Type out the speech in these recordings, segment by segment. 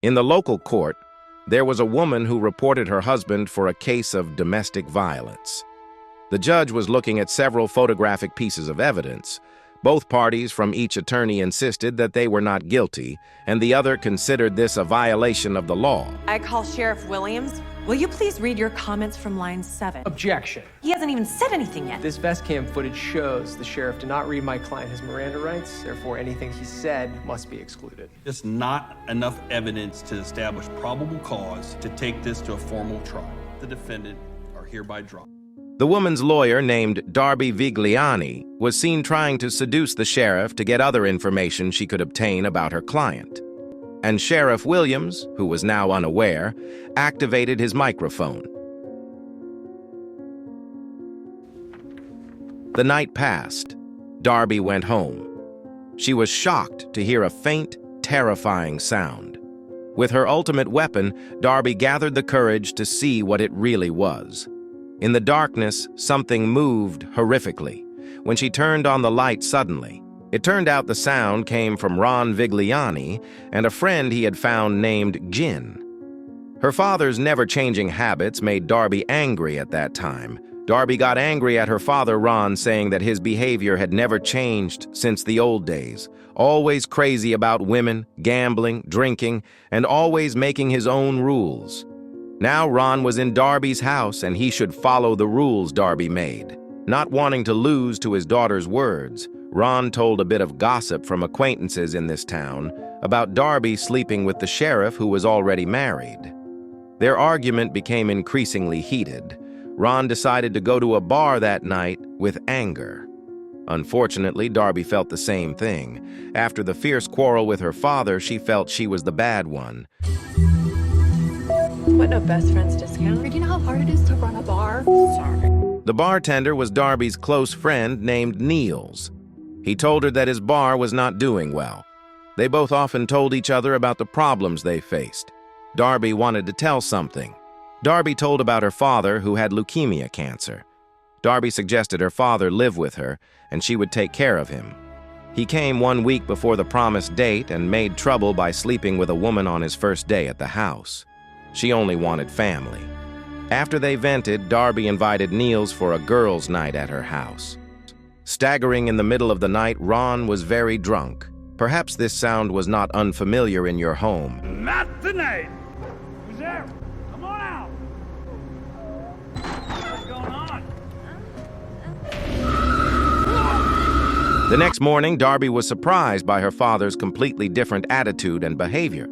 In the local court, there was a woman who reported her husband for a case of domestic violence. The judge was looking at several photographic pieces of evidence. Both parties from each attorney insisted that they were not guilty, and the other considered this a violation of the law. I call Sheriff Williams. Will you please read your comments from line 7? Objection. He hasn't even said anything yet. This vest cam footage shows the sheriff did not read my client his Miranda rights, therefore anything he said must be excluded. There's not enough evidence to establish probable cause to take this to a formal trial. The defendant are hereby dropped. The woman's lawyer, named Darby Vigliani, was seen trying to seduce the sheriff to get other information she could obtain about her client. And Sheriff Williams, who was now unaware, activated his microphone. The night passed. Darby went home. She was shocked to hear a faint, terrifying sound. With her ultimate weapon, Darby gathered the courage to see what it really was. In the darkness, something moved horrifically. When she turned on the light suddenly, it turned out the sound came from Ron Vigliani and a friend he had found named Gin. Her father's never-changing habits made Darby angry at that time. Darby got angry at her father, Ron, saying that his behavior had never changed since the old days, always crazy about women, gambling, drinking, and always making his own rules. Now Ron was in Darby's house and he should follow the rules Darby made. Not wanting to lose to his daughter's words, Ron told a bit of gossip from acquaintances in this town about Darby sleeping with the sheriff who was already married. Their argument became increasingly heated. Ron decided to go to a bar that night with anger. Unfortunately, Darby felt the same thing. After the fierce quarrel with her father, she felt she was the bad one. What, no best friends discount? Do you know how hard it is to run a bar? Sorry. The bartender was Darby's close friend named Niels. He told her that his bar was not doing well. They both often told each other about the problems they faced. Darby wanted to tell something. Darby told about her father who had leukemia cancer. Darby suggested her father live with her and she would take care of him. He came 1 week before the promised date and made trouble by sleeping with a woman on his first day at the house. She only wanted family. After they vented, Darby invited Niels for a girls' night at her house. Staggering in the middle of the night, Ron was very drunk. Perhaps this sound was not unfamiliar in your home. Not tonight! Who's there? Come on out! What's going on? The next morning, Darby was surprised by her father's completely different attitude and behavior.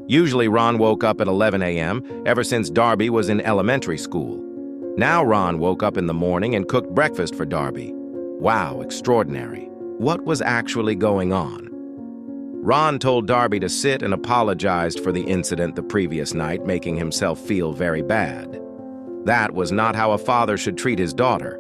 Usually, Ron woke up at 11 a.m. ever since Darby was in elementary school. Now Ron woke up in the morning and cooked breakfast for Darby. Wow, extraordinary. What was actually going on? Ron told Darby to sit and apologized for the incident the previous night, making himself feel very bad. That was not how a father should treat his daughter.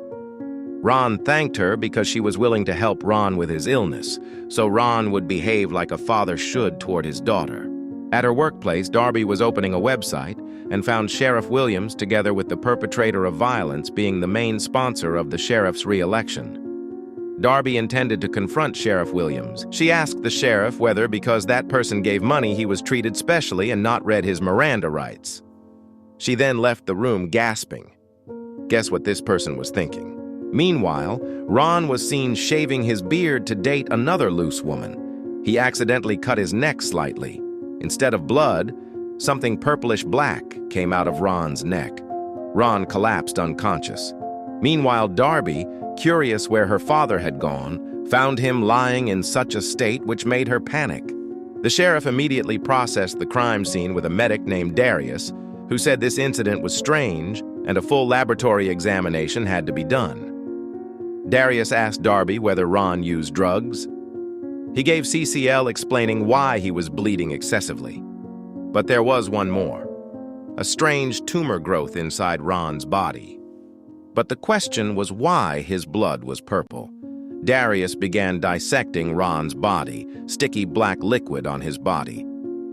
Ron thanked her because she was willing to help Ron with his illness, so Ron would behave like a father should toward his daughter. At her workplace, Darby was opening a website and found Sheriff Williams together with the perpetrator of violence being the main sponsor of the sheriff's re-election. Darby intended to confront Sheriff Williams. She asked the sheriff whether, because that person gave money, he was treated specially and not read his Miranda rights. She then left the room gasping. Guess what this person was thinking? Meanwhile, Ron was seen shaving his beard to date another loose woman. He accidentally cut his neck slightly. Instead of blood, something purplish-black came out of Ron's neck. Ron collapsed unconscious. Meanwhile, Darby, curious where her father had gone, found him lying in such a state which made her panic. The sheriff immediately processed the crime scene with a medic named Darius, who said this incident was strange and a full laboratory examination had to be done. Darius asked Darby whether Ron used drugs. He gave CCL explaining why he was bleeding excessively. But there was one more: a strange tumor growth inside Ron's body. But the question was why his blood was purple. Darius began dissecting Ron's body, sticky black liquid on his body.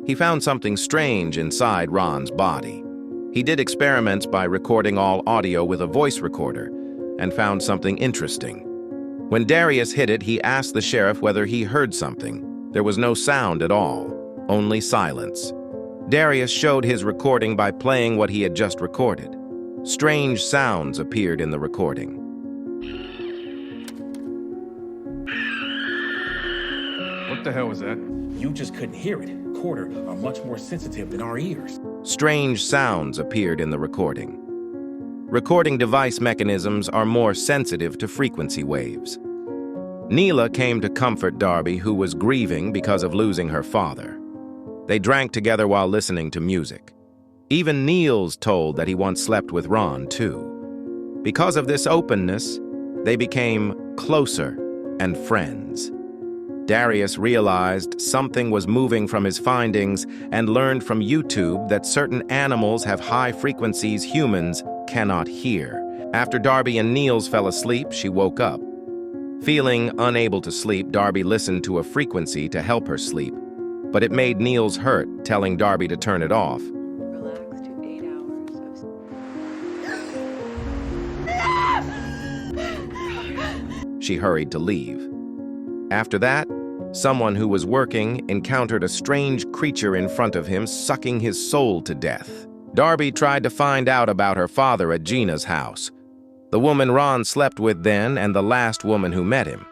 He found something strange inside Ron's body. He did experiments by recording all audio with a voice recorder and found something interesting. When Darius hit it, he asked the sheriff whether he heard something. There was no sound at all, only silence. Darius showed his recording by playing what he had just recorded. Strange sounds appeared in the recording. What the hell was that? You just couldn't hear it. Quarter are much more sensitive than our ears. Strange sounds appeared in the recording. Recording device mechanisms are more sensitive to frequency waves. Neela came to comfort Darby, who was grieving because of losing her father. They drank together while listening to music. Even Niels told that he once slept with Ron, too. Because of this openness, they became closer and friends. Darius realized something was moving from his findings and learned from YouTube that certain animals have high frequencies humans cannot hear. After Darby and Niels fell asleep, she woke up. Feeling unable to sleep, Darby listened to a frequency to help her sleep, but it made Niels hurt, telling Darby to turn it off. Relax to 8 hours of... She hurried to leave. After that, someone who was working encountered a strange creature in front of him, sucking his soul to death. Darby tried to find out about her father at Gina's house, the woman Ron slept with then and the last woman who met him.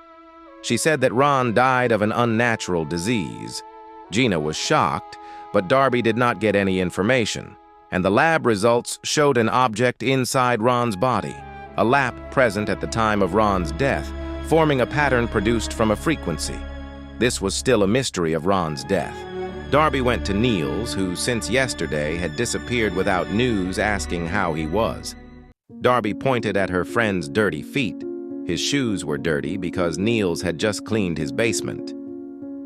She said that Ron died of an unnatural disease. Gina was shocked, but Darby did not get any information, and the lab results showed an object inside Ron's body, a lap present at the time of Ron's death, forming a pattern produced from a frequency. This was still a mystery of Ron's death. Darby went to Niels, who since yesterday had disappeared without news, asking how he was. Darby pointed at her friend's dirty feet. His shoes were dirty because Niels had just cleaned his basement.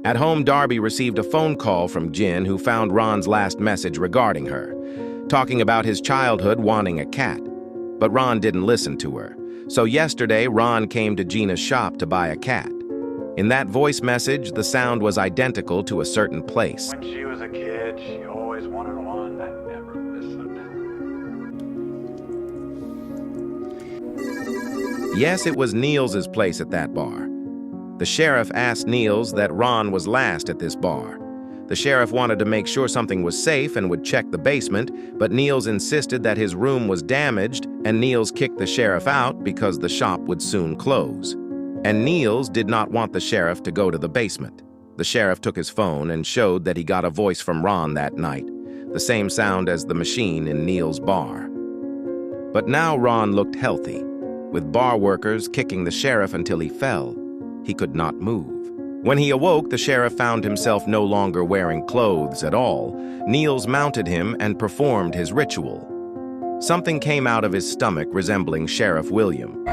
At home, Darby received a phone call from Jin, who found Ron's last message regarding her, talking about his childhood wanting a cat. But Ron didn't listen to her. So yesterday, Ron came to Gina's shop to buy a cat. In that voice message, the sound was identical to a certain place. When she was a kid, she always wanted one that never listened. Yes, it was Niels's place at that bar. The sheriff asked Niels that Ron was last at this bar. The sheriff wanted to make sure something was safe and would check the basement, but Niels insisted that his room was damaged, and Niels kicked the sheriff out because the shop would soon close. And Niels did not want the sheriff to go to the basement. The sheriff took his phone and showed that he got a voice from Ron that night, the same sound as the machine in Niels' bar. But now Ron looked healthy, with bar workers kicking the sheriff until he fell. He could not move. When he awoke, the sheriff found himself no longer wearing clothes at all. Niels mounted him and performed his ritual. Something came out of his stomach resembling Sheriff William.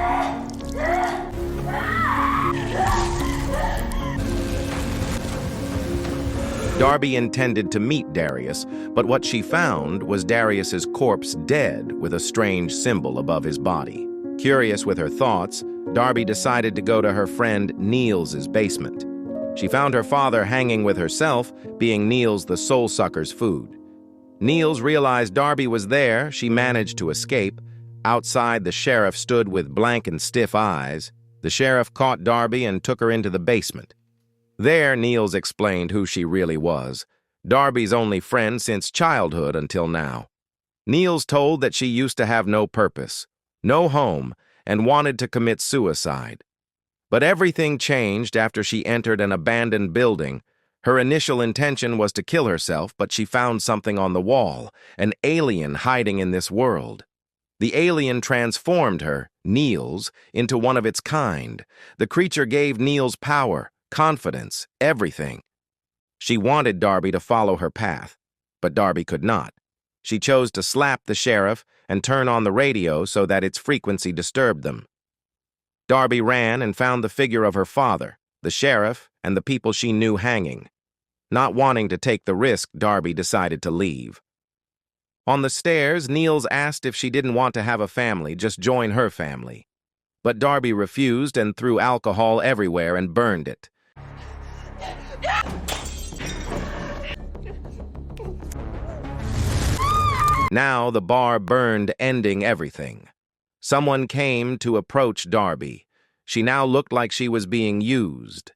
Darby intended to meet Darius, but what she found was Darius's corpse dead with a strange symbol above his body. Curious with her thoughts, Darby decided to go to her friend Niels's basement. She found her father hanging with herself, being Niels the soul sucker's food. Niels realized Darby was there. She managed to escape. Outside, the sheriff stood with blank and stiff eyes. The sheriff caught Darby and took her into the basement. There, Niels explained who she really was, Darby's only friend since childhood until now. Niels told that she used to have no purpose, no home, and wanted to commit suicide. But everything changed after she entered an abandoned building. Her initial intention was to kill herself, but she found something on the wall, an alien hiding in this world. The alien transformed her, Niels, into one of its kind. The creature gave Niels power, confidence, everything. She wanted Darby to follow her path, but Darby could not. She chose to slap the sheriff and turn on the radio so that its frequency disturbed them. Darby ran and found the figure of her father, the sheriff, and the people she knew hanging. Not wanting to take the risk, Darby decided to leave. On the stairs, Niels asked if she didn't want to have a family, just join her family. But Darby refused and threw alcohol everywhere and burned it. Now the bar burned, ending everything. Someone came to approach Darby. She now looked like she was being used.